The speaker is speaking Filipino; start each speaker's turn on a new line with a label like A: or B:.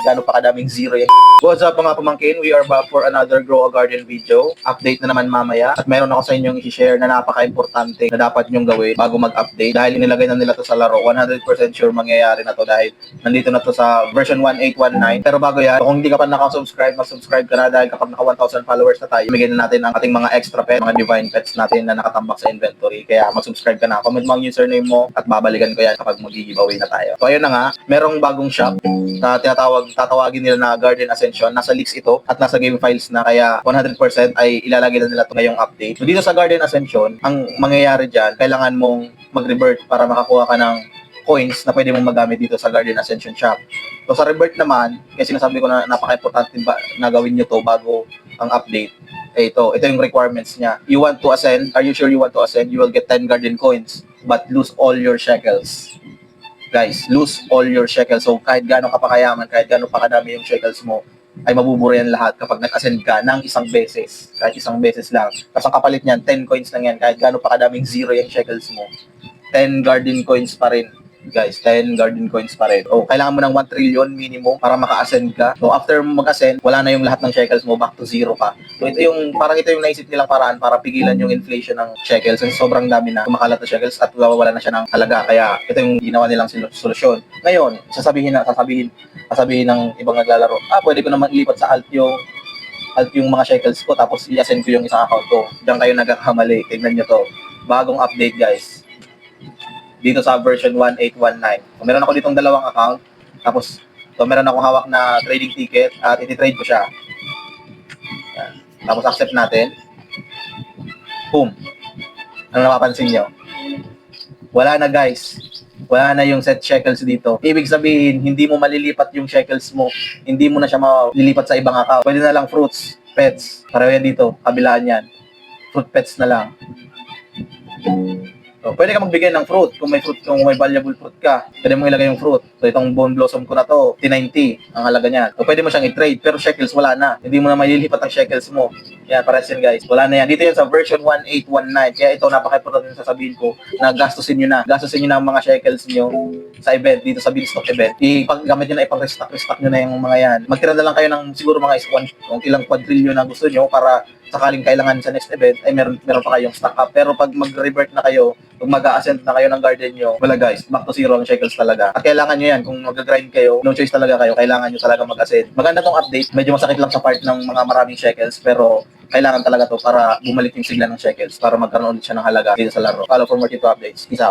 A: Gano'n pa kadaming zero yan. What's up mga pamangkin? We are back for another Grow a Garden video. Update na naman mamaya. At meron ako sa inyong i-share na napaka-importante na dapat nyong gawin bago mag-update. Dahil inilagay na nila to sa laro, 100% sure mangyayari na to dahil nandito na to sa version 1819. Pero bago yan, kung hindi ka pa nakasubscribe, mag-subscribe ka na dahil kapag naka 1,000 followers na tayo, bigyan na natin ang ating mga extra pet, mga divine pets natin na nakatambak sa inventory. Kaya mag-subscribe ka na, comment mo ang username mo at babalikan ko yan kapag mag-giveaway na tayo. So ayun na nga, merong bagong shop na tatawagin nila na Garden Ascension. Nasa leaks ito at nasa game files na, kaya 100% ay ilalagay na nila ito ngayong update. So dito sa Garden Ascension, ang mangyayari dyan, kailangan mong mag-revert para makakuha ka ng coins na pwede mong magamit dito sa Garden Ascension shop. So sa revert naman, kasi sinasabi ko na napaka-importante na gawin nyo to bago ang update. Ito yung requirements niya. You want to ascend, are you sure you want to ascend? You will get 10 garden coins but lose all your shekels. Guys, lose all your shekels. So kahit gaano ka pa kayaman, kahit gaano pa kadami yung shekels mo, ay mabubura yan lahat kapag nag-ascend ka ng isang beses. Kahit isang beses lang. Tapos ang kapalit niyan, 10 coins lang yan. Kahit gaano pa kadaming zero yung shekels mo, 10 garden coins pa rin. Guys, 10 garden coins pa rin. O, kailangan mo ng 1 trillion minimum para maka-ascend ka. So, after mag-ascend, wala na yung lahat ng shekels mo, back to zero ka. So, ito yung naisip nilang paraan para pigilan yung inflation ng shekels. Kasi sobrang dami na kumakalat na shekels at wala na siya ng halaga. Kaya, ito yung ginawa nilang solusyon. Ngayon, sasabihin ng ibang naglalaro, pwede ko naman ilipat sa alt yung mga shekels ko, tapos i-ascend ko yung isang account ko. Diyan kayo nagkakamali. Tignan nyo to. Bagong update, guys. Dito sa version 1819. So, meron ako ditong dalawang account. Tapos, meron akong hawak na trading ticket at iti-trade ko siya. Yan. Tapos, accept natin. Boom. Ano napapansin nyo? Wala na, guys. Wala na yung set shekels dito. Ibig sabihin, hindi mo malilipat yung shekels mo. Hindi mo na siya malilipat sa ibang account. Pwede na lang fruits, pets. Pareho yan dito. Kabilaan yan. Fruit pets na lang. So, pwede ka magbigay ng fruit kung may valuable fruit ka. Pwede mo ilagay yung fruit. So, itong bone blossom ko na to, T90 ang halaga niya. So, pwede mo siyang i-trade, pero shekels wala na. Hindi mo na malilipat ang shekels mo. Yan, pares yan guys. Wala na yan. Dito yan sa version 1819. Kaya ito, napaka-importante yung sasabihin ko na gastusin nyo na. Gastusin nyo na ang mga shekels nyo sa event, dito sa Beanstalk event. Ipaggamit nyo na, ipang-restock nyo na yung mga yan. Magtira na lang kayo ng siguro mga kung ilang quadrillion na gusto nyo para sakaling kailangan sa next event, ay meron pa kayong stock up. Pero pag mag-revert na kayo, kung mag-a-ascend na kayo ng garden nyo, wala guys, back to zero ang shekels talaga. At kailangan nyo yan, kung mag-grind kayo, no choice talaga kayo, kailangan nyo talaga mag-ascend. Maganda tong update, medyo masakit lang sa part ng mga maraming shekels, pero kailangan talaga to para bumalik yung sigla ng shekels, para magkaroon ulit siya ng halaga dito sa laro. Follow for more updates. Peace out.